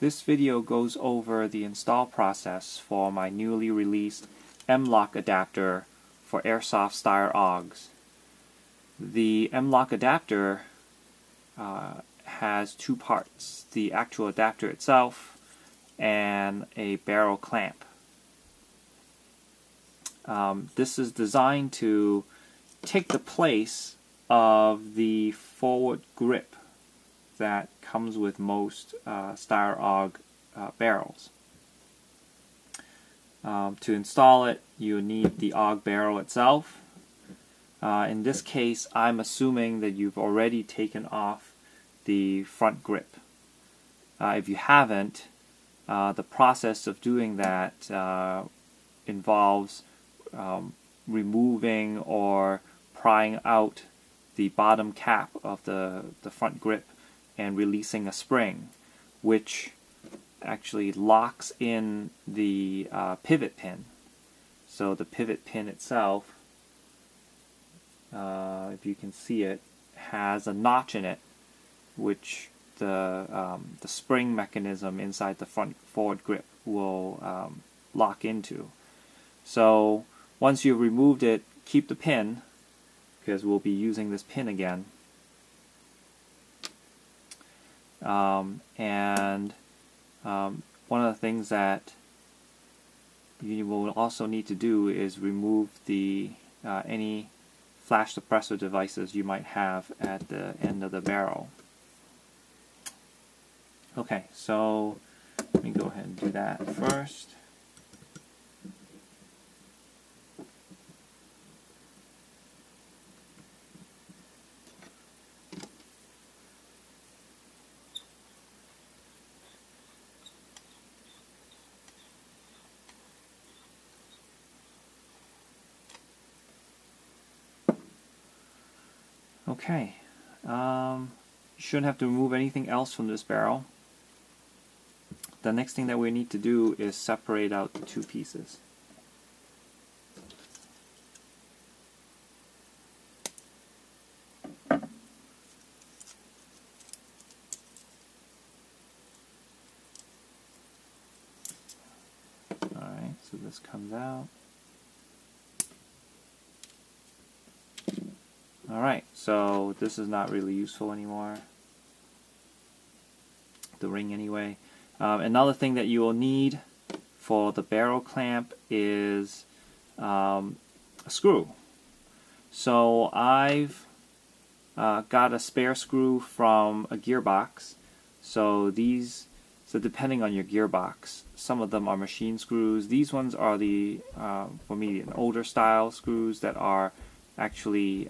This video goes over the install process for my newly released M-Lok adapter for airsoft Steyr AUGs. The M-Lok adapter has two parts, the actual adapter itself and a barrel clamp. This is designed to take the place of the forward grip that comes with most Steyr AUG barrels. To install it, you need the AUG barrel itself. In this case, I'm assuming that you've already taken off the front grip. If you haven't, the process of doing that involves removing or prying out the bottom cap of the front grip and releasing a spring, which actually locks in the pivot pin. So the pivot pin itself, if you can see it, has a notch in it, which the spring mechanism inside the front forward grip will lock into. So once you've removed it, keep the pin, because we'll be using this pin again. One of the things that you will also need to do is remove the any flash suppressor devices you might have at the end of the barrel. Okay, so let me go ahead and do that first. Okay, you shouldn't have to remove anything else from this barrel. The next thing that we need to do is separate out the two pieces. Alright, so this comes out. Alright, so this is not really useful anymore, the ring anyway. Another thing that you will need for the barrel clamp is a screw. So I've got a spare screw from a gearbox. So depending on your gearbox, some of them are machine screws. These ones are for me, an older style screws that are actually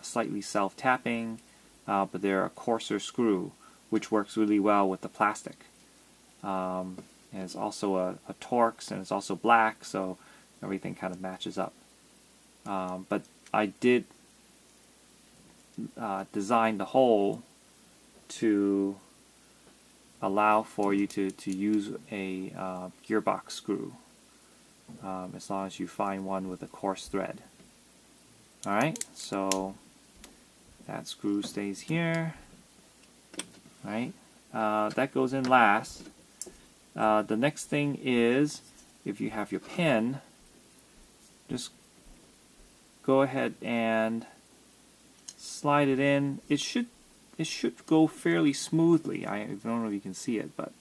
slightly self-tapping, but they're a coarser screw, which works really well with the plastic. And it's also a Torx, and it's also black, so everything kind of matches up. But I did design the hole to allow for you to use a gearbox screw, as long as you find one with a coarse thread. Alright, so that screw stays here. Alright, that goes in last. The next thing is, if you have your pin, just go ahead and slide it in. It should go fairly smoothly. I don't know if you can see it, but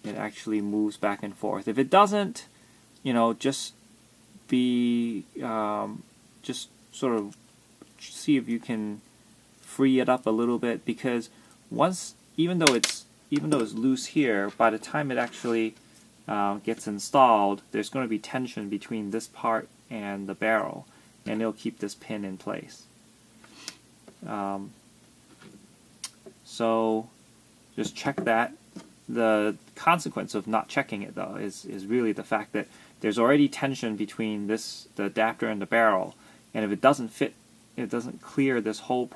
it actually moves back and forth. If it doesn't, just sort of see if you can free it up a little bit, because even though it's loose here, by the time it actually gets installed, there's going to be tension between this part and the barrel, and it'll keep this pin in place. So just check that. The consequence of not checking it, though, is really the fact that there's already tension between the adapter and the barrel, and if it doesn't fit, it doesn't clear this hole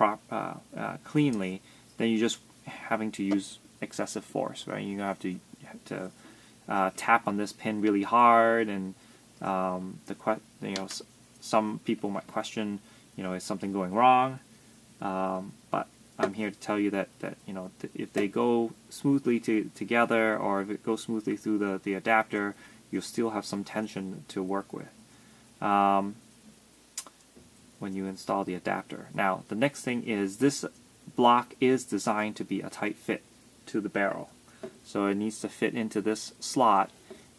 cleanly, then you're just having to use excessive force, right? You have to tap on this pin really hard, and some people might question, is something going wrong? But I'm here to tell you that you know, if they go smoothly together, or if it goes smoothly through the adapter, you'll still have some tension to work with when you install the adapter. Now, the next thing is, this block is designed to be a tight fit to the barrel, so it needs to fit into this slot,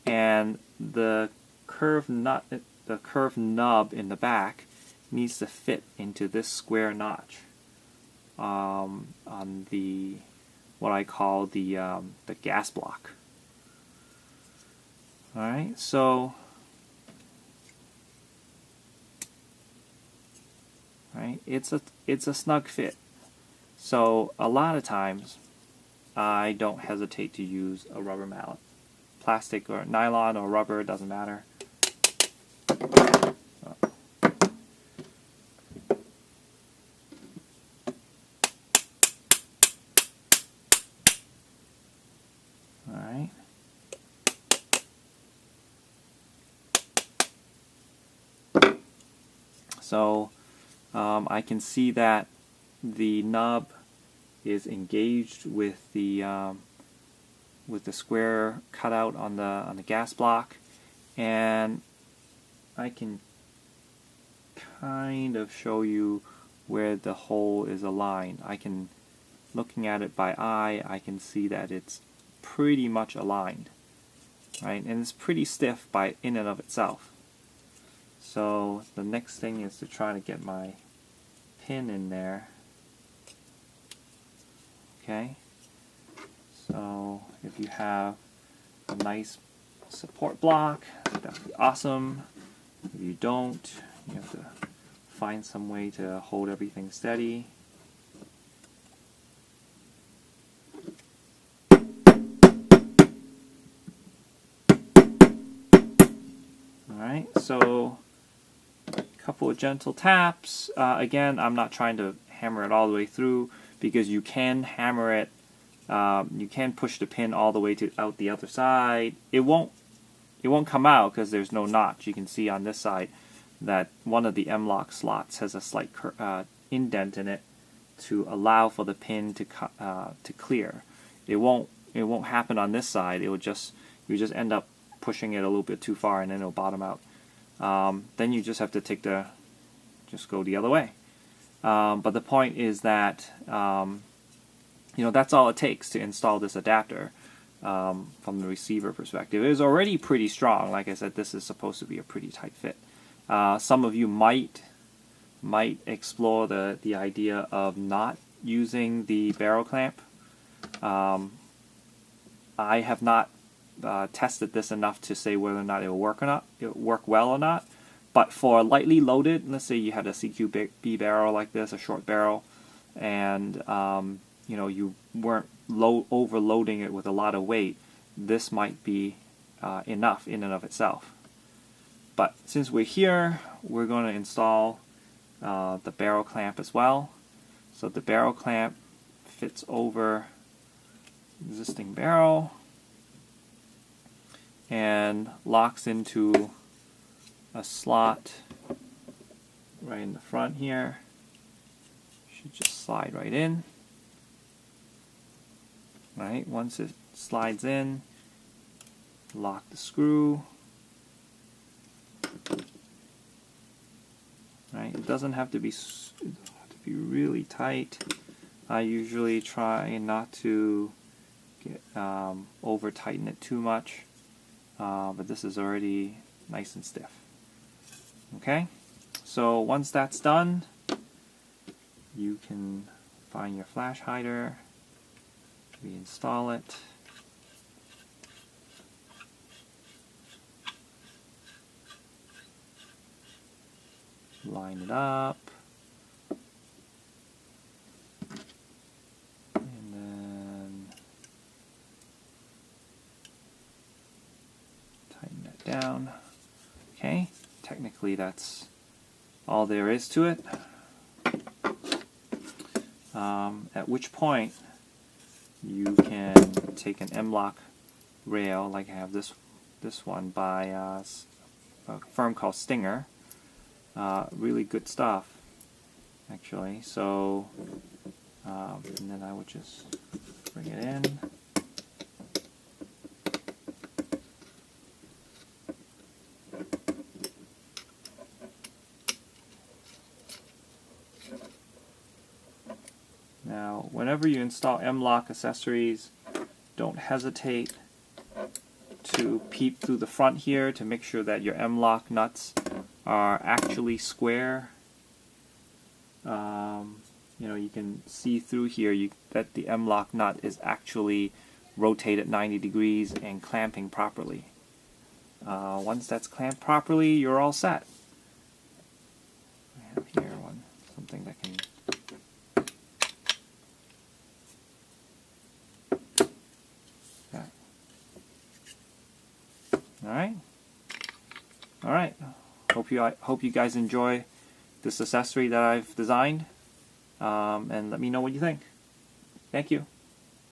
and the curved nut, the curved nub in the back needs to fit into this square notch on the, what I call the gas block. All right, so right, it's a snug fit. So a lot of times I don't hesitate to use a rubber mallet. Plastic or nylon or rubber, doesn't matter. Alright. So I can see that the nub is engaged with the square cutout on the gas block, and I can kind of show you where the hole is aligned. I can, looking at it by eye, I can see that it's pretty much aligned, right? And it's pretty stiff by in and of itself. So the next thing is to try to get my pin in there. Okay, so if you have a nice support block, that'd be awesome. If you don't, you have to find some way to hold everything steady. Alright, so a couple of gentle taps. Again, I'm not trying to hammer it all the way through, because you can hammer it, you can push the pin all the way out the other side. It won't come out because there's no notch. You can see on this side that one of the M-Lok slots has a slight indent in it to allow for the pin to clear. It won't happen on this side. You just end up pushing it a little bit too far, and then it'll bottom out. Then you just have to just go the other way. But the point is that you know, that's all it takes to install this adapter from the receiver perspective. It is already pretty strong. Like I said, this is supposed to be a pretty tight fit. Some of you might explore the idea of not using the barrel clamp. I have not tested this enough to say whether or not it will work or not. It will work well or not. But for lightly loaded, let's say you had a CQB barrel like this, a short barrel, and you know, you weren't overloading it with a lot of weight, this might be enough in and of itself. But since we're here, we're going to install the barrel clamp as well. So the barrel clamp fits over existing barrel and locks into a slot right in the front here. Should just slide right in. Right, once it slides in, lock the screw. Right, it doesn't have to be really tight. I usually try not to get over tighten it too much, but this is already nice and stiff. Okay, so once that's done, you can find your flash hider, reinstall it, line it up, and then tighten that down. Okay, technically that's all there is to it. At which point you can take an M-Lok rail, like I have this one by a firm called Steyr. Really good stuff, actually. So and then I would just bring it in. Now, whenever you install M-Lok accessories, don't hesitate to peep through the front here to make sure that your M-Lok nuts are actually square. You know, you can see through here that the M-Lok nut is actually rotated 90 degrees and clamping properly. Once that's clamped properly, you're all set. I have here something that can... All right. Hope you guys enjoy this accessory that I've designed, and let me know what you think. Thank you.